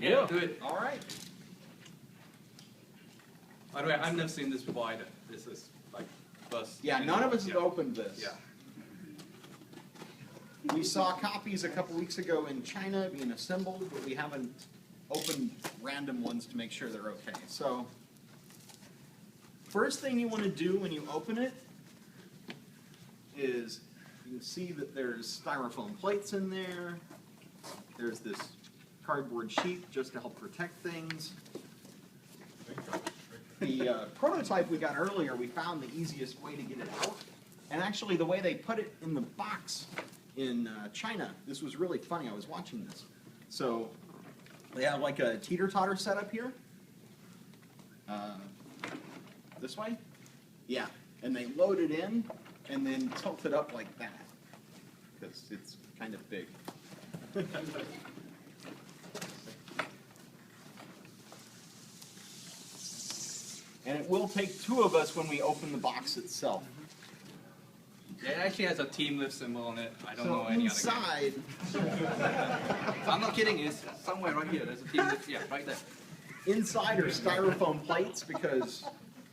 Yeah, do it. All right. By the way, I've never seen this before either. This is like first. Yeah, none of us have opened this. Yeah. We saw copies a couple weeks ago in China being assembled, but we haven't opened random ones to make sure they're okay. So, first thing you want to do when you open it is you can see that there's styrofoam plates in there. There's this cardboard sheet just to help protect things. The prototype we got earlier, we found the easiest way to get it out. And actually the way they put it in the box in China, this was really funny. I was watching this. So they have like a teeter-totter setup here. This way? Yeah. And they load it in and then tilt it up like that because it's kind of big. And it will take two of us when we open the box itself. Yeah, it actually has a team lift symbol on it. I don't know any other inside, I'm not kidding. It's somewhere right here. There's a team lift. Yeah, right there. inside are styrofoam plates because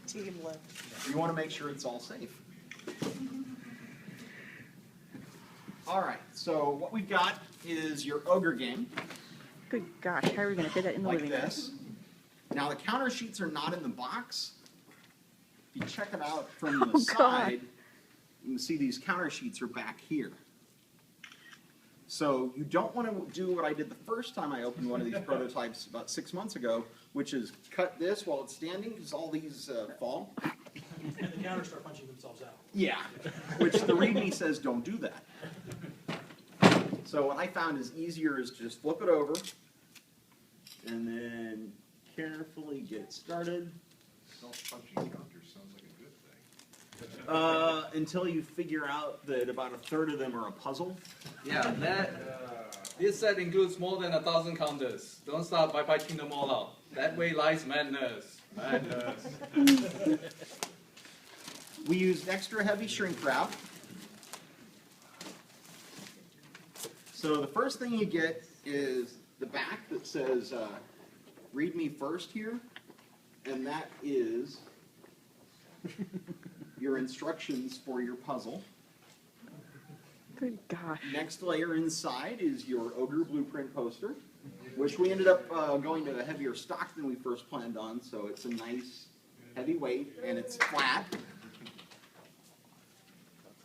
Team lift. you want to make sure it's all safe. All right, so what we've got is your Ogre game, Good gosh, how are we going to fit that in the like living room? this. Now the counter sheets are not in the box. If you check it out from the Oh, side, God. you can see these counter sheets are back here. So you don't want to do what I did the first time I opened one of these prototypes about 6 months ago, which is cut this while it's standing because all these fall. And the counters start punching themselves out. Yeah, which the README says don't do that. So what I found is easier is to just flip it over and then carefully get it started. Self-punching counters sounds like a good thing. Until you figure out that about a third of them are a puzzle. Yeah, this set includes more than 1,000 counters. Don't start by punching them all out. That way lies madness. Madness. We used extra heavy shrink wrap. So the first thing you get is the back that says read me first here, and that is your instructions for your puzzle. Good gosh. Next layer inside is your Ogre blueprint poster, which we ended up going to a heavier stock than we first planned on, so it's a nice heavy weight and it's flat.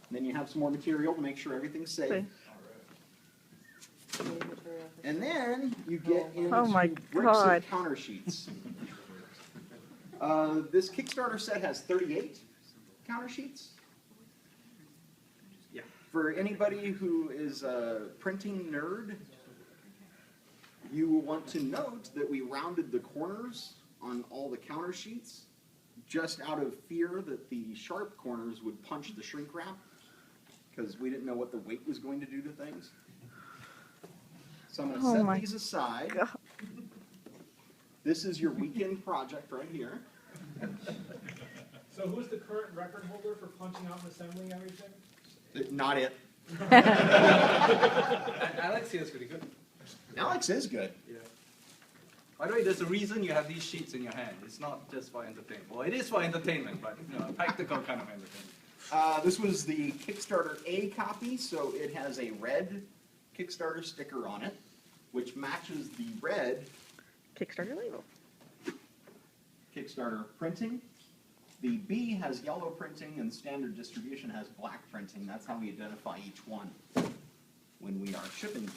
And then you have some more material to make sure everything's safe. Okay. And then you get into Oh my bricks God. of counter sheets. This Kickstarter set has 38 counter sheets. Yeah. For anybody who is a printing nerd, you will want to note that we rounded the corners on all the counter sheets just out of fear that the sharp corners would punch the shrink wrap because we didn't know what the weight was going to do to things. So I'm going to set these aside. God. This is your weekend project right here. So who's the current record holder for punching out and assembling everything? Not it. Alex here is pretty good. Alex is good. Yeah. By the way, there's a reason you have these sheets in your hand. It's not just for entertainment. Well, it is for entertainment, but practical kind of entertainment. This was the Kickstarter A copy, so it has a red Kickstarter sticker on it, which matches the red Kickstarter label. Kickstarter printing. The B has yellow printing and standard distribution has black printing. That's how we identify each one when we are shipping them.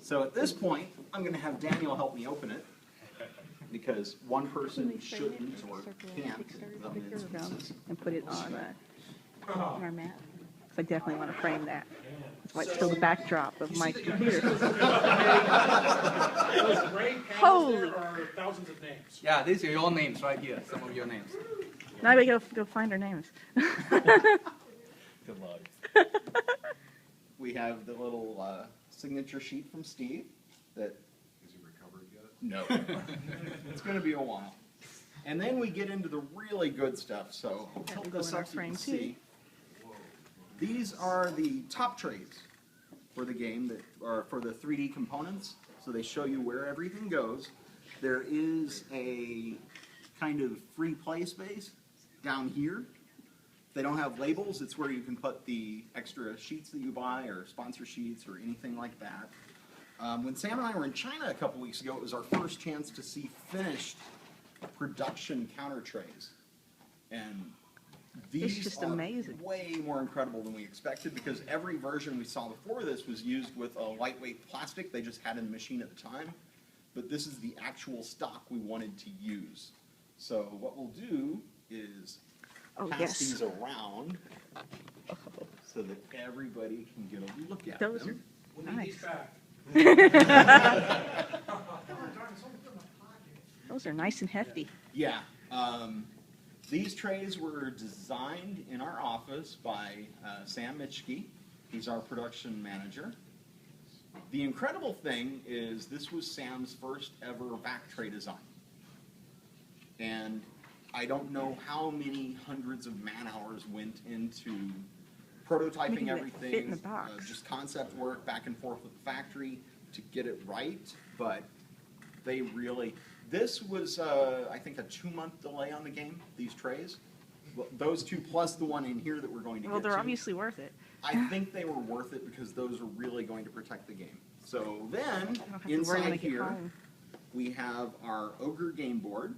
So at this point, I'm going to have Daniel help me open it because one person shouldn't or can't without instances. And put it on our mat. So I definitely want to frame that. That's why it's still the backdrop of my computer. Those gray panels Holy. there are thousands of names. Yeah, these are your names right here. Some of your names. Now we go find our names. Good luck. We have the little signature sheet from Steve that Is he recovered yet? no, it's going to be a while. And then we get into the really good stuff. So I'll tilt go this in our up so you frame can too. see. These are the top trays. for the game, that or for the 3D components, so they show you where everything goes. There is a kind of free play space down here. They don't have labels. It's where you can put the extra sheets that you buy or sponsor sheets or anything like that. When Sam and I were in China a couple weeks ago, it was our first chance to see finished production counter trays. And these just are amazing. way more incredible than we expected, because every version we saw before this was used with a lightweight plastic they just had in the machine at the time. But this is the actual stock we wanted to use. So what we'll do is pass these around so that everybody can get a look at Those them. are We need these nice. back. Those are nice and hefty. Yeah. These trays were designed in our office by Sam Mitchke. He's our production manager. The incredible thing is this was Sam's first ever back tray design. And I don't know how many hundreds of man hours went into prototyping Making it everything, fit in the box. just concept work back and forth with the factory to get it right. But they really, this was, I think, a 2-month delay on the game, these trays. Well, those two plus the one in here that we're going to Well, get they're to. obviously worth it. I think they were worth it because those are really going to protect the game. So then, I don't have to worry when I inside get here, home. we have our Ogre game board.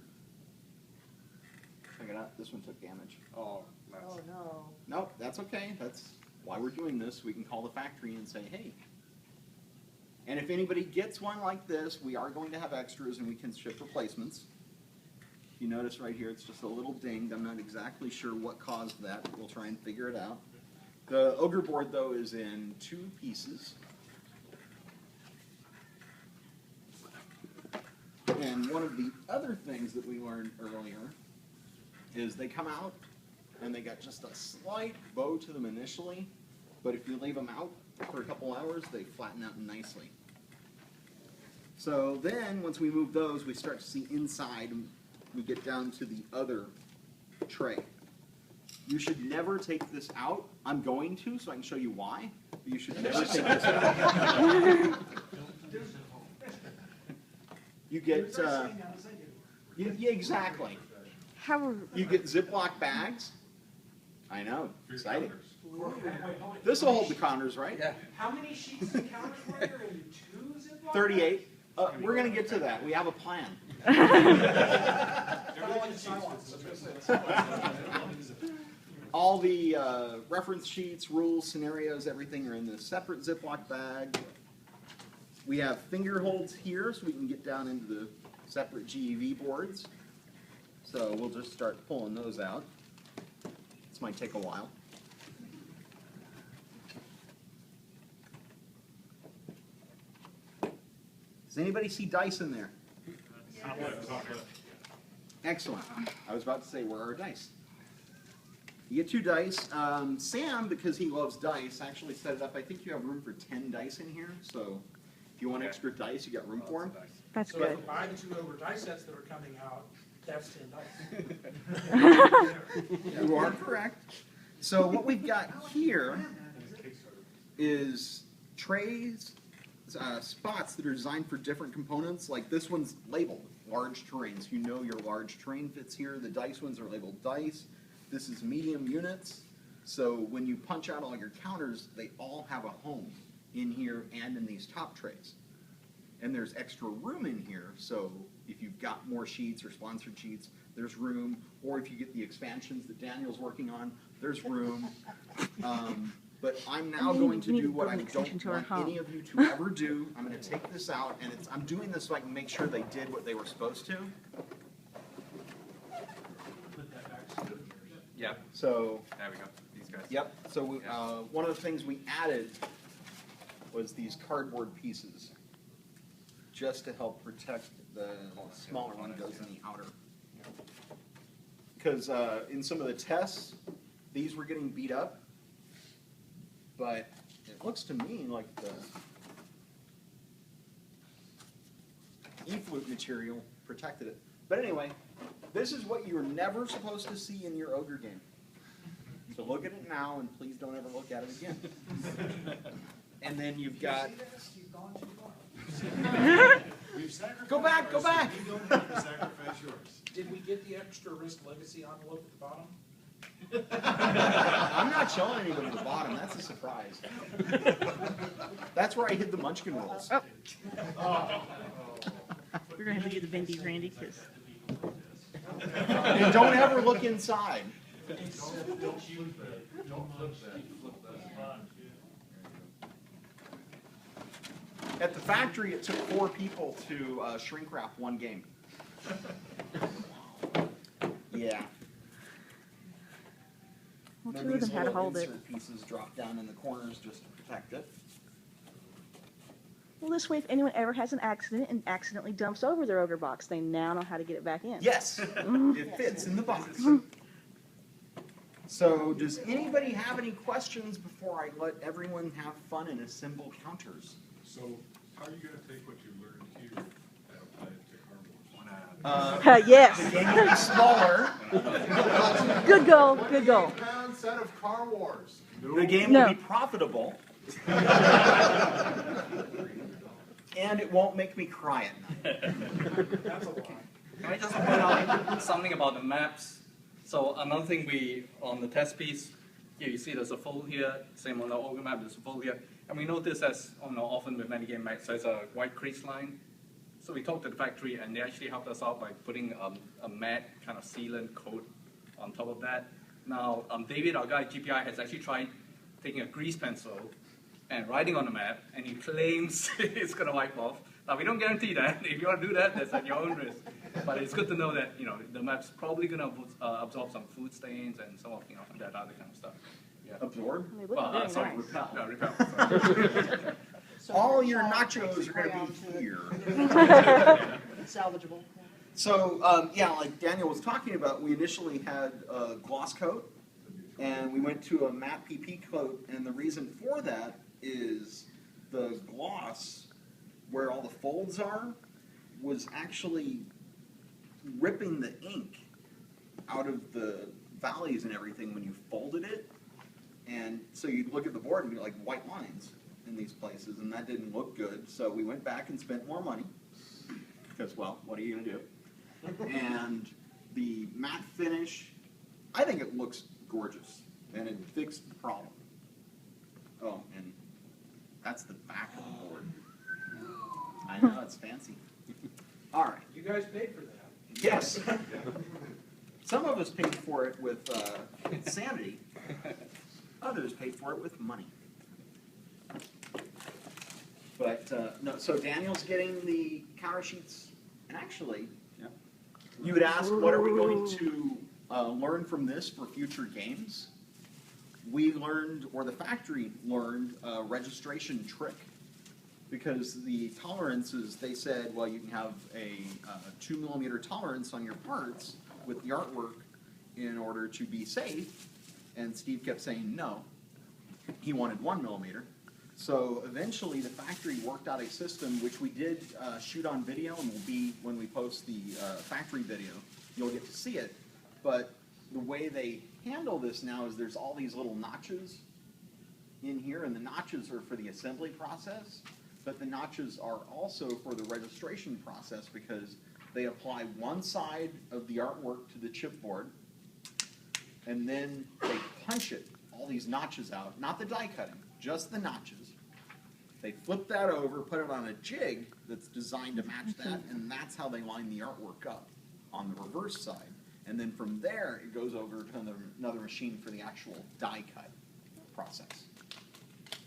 Check it out, this one took damage. Oh, that's, no. Nope, that's okay, that's why we're doing this. We can call the factory and say, hey. And if anybody gets one like this, we are going to have extras and we can ship replacements. You notice right here, it's just a little dinged. I'm not exactly sure what caused that, but we'll try and figure it out. The Ogre board, though, is in 2 pieces. And one of the other things that we learned earlier is they come out and they got just a slight bow to them initially, but if you leave them out for a couple hours, they flatten out nicely. So then, once we move those, we start to see inside, and we get down to the other tray. You should never take this out. I'm going to, so I can show you why. But you should never take this out. You get, yeah, exactly. How? You get Ziploc bags. I know, exciting. This will hold the counters, right? yeah. How many sheets of counters were there in 2 Ziploc? 38. We're going to get to that. We have a plan. All the reference sheets, rules, scenarios, everything are in this separate Ziploc bag. We have finger holds here so we can get down into the separate GEV boards. So we'll just start pulling those out. This might take a while. Does anybody see dice in there? Excellent. I was about to say, where are our dice? You get 2 dice. Sam, because he loves dice, actually set it up. I think you have room for 10 dice in here. So if you want extra dice, you got room for them. That's So if good. we buy the 2 Ogre dice sets that are coming out, that's 10 dice. You are correct. So what we've got here is trays, spots that are designed for different components. Like this one's labeled large terrains. You know your large terrain fits here. The dice ones are labeled dice. This is medium units. So when you punch out all your counters, they all have a home in here and in these top trays. And there's extra room in here, so if you've got more sheets or sponsored sheets, there's room. Or if you get the expansions that Daniel's working on, there's room. But I'm now going to do what I don't want any of you to ever do. I'm going to take this out, and I'm doing this so I can make sure they did what they were supposed to. Yeah, So, there we go. These guys. yep. So one of the things we added was these cardboard pieces, just to help protect the smaller one goes in the outer. Because in some of the tests, these were getting beat up, but it looks to me like the E-flute material protected it. But anyway, this is what you're never supposed to see in your Ogre game. So look at it now, and please don't ever look at it again. And then you've got. You've gone too far. We've sacrificed Go back, go ours, back. You don't have to sacrifice yours. Did we get the extra risk legacy envelope at the bottom? I'm not showing anybody the bottom. That's a surprise. That's where I hid the Munchkin rolls. Oh. We're gonna have to do the bendies, Randy, because And don't ever look inside. Don't flip that. At the factory, it took 4 people to shrink wrap one game. Yeah. well, Then 2 of these them had to little hold it. insert pieces drop down in the corners just to protect it. Well, this way, if anyone ever has an accident and accidentally dumps over their ogre box, they now know how to get it back in. Yes, it fits in the box. So, does anybody have any questions before I let everyone have fun and assemble counters? So, how are you gonna take what you learned here and apply it to Car Wars? Yes. The game will be smaller. Good goal. Good goal. 28-pound set of Car Wars. The game No. will be profitable. And it won't make me cry at night. That's a lie. Can I just point out something about the maps? So another thing on the test piece, here you see there's a fold here, same on the Ogre map, there's a fold here. And we notice as often with many game maps, there's a white crease line. So we talked to the factory and they actually helped us out by putting a matte kind of sealant coat on top of that. Now, David, our guy at GPI, has actually tried taking a grease pencil and writing on the map, and he claims it's going to wipe off. Now, we don't guarantee that. If you want to do that, that's at your own risk. But it's good to know that the map's probably going to absorb some food stains and some of that other kind of stuff. Yeah. Absorb? They look very Sorry, nice. repel. No, repel. Sorry. All your nachos are going to be here. Salvageable. So, yeah, like Daniel was talking about, we initially had a gloss coat, and we went to a matte PP coat, and the reason for that is the gloss, where all the folds are, was actually ripping the ink out of the valleys and everything when you folded it. And so you'd look at the board and be like white lines in these places, and that didn't look good. So we went back and spent more money, because, well, what are you going to do? And the matte finish, I think it looks gorgeous, and it fixed the problem. Oh, and that's the back of the board. I know, it's fancy. All right. You guys paid for that. Yes. Some of us paid for it with sanity. Others paid for it with money. But, no, so Daniel's getting the counter sheets. And actually, you would ask, what are we going to learn from this for future games? We learned, or the factory learned, a registration trick. Because the tolerances, they said, well, you can have a 2mm tolerance on your parts with the artwork in order to be safe. And Steve kept saying no. He wanted 1mm. So eventually the factory worked out a system, which we did shoot on video, and will be, when we post the factory video, you'll get to see it. But the way they handle this now is there's all these little notches in here, and the notches are for the assembly process, but the notches are also for the registration process because they apply one side of the artwork to the chipboard, and then they punch it, all these notches out, not the die cutting, just the notches. They flip that over, put it on a jig that's designed to match that, and that's how they line the artwork up on the reverse side. And then from there, it goes over to another machine for the actual die cut process.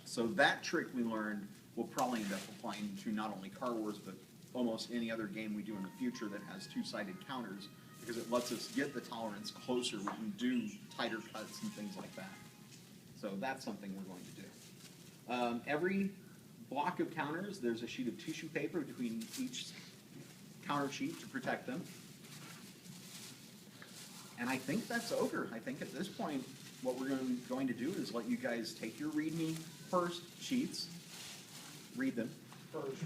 So that trick we learned will probably end up applying to not only Car Wars, but almost any other game we do in the future that has two-sided counters, because it lets us get the tolerance closer. We can do tighter cuts and things like that. So that's something we're going to do. Every block of counters, there's a sheet of tissue paper between each counter sheet to protect them. And I think that's Ogre. I think at this point, what we're going to do is let you guys take your README first sheets, read them.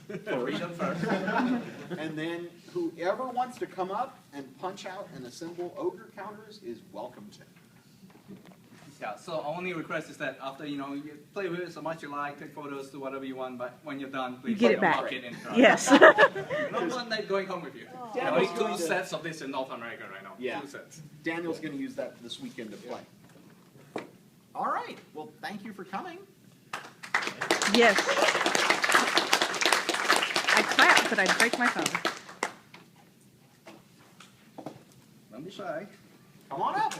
Read them first. And then whoever wants to come up and punch out and assemble Ogre counters is welcome to. Yeah, so our only request is that after, you play with it so much you like, take photos, do whatever you want, but when you're done, please get it back. lock it in. Yes. You don't want that going home with you. There are only Daniel's two going to- sets of this in North America right now. Yeah. 2 sets. Daniel's going to use that this weekend to play. All right. Well, thank you for coming. Yes. I clap, but I break my phone. Don't be shy. Come on up.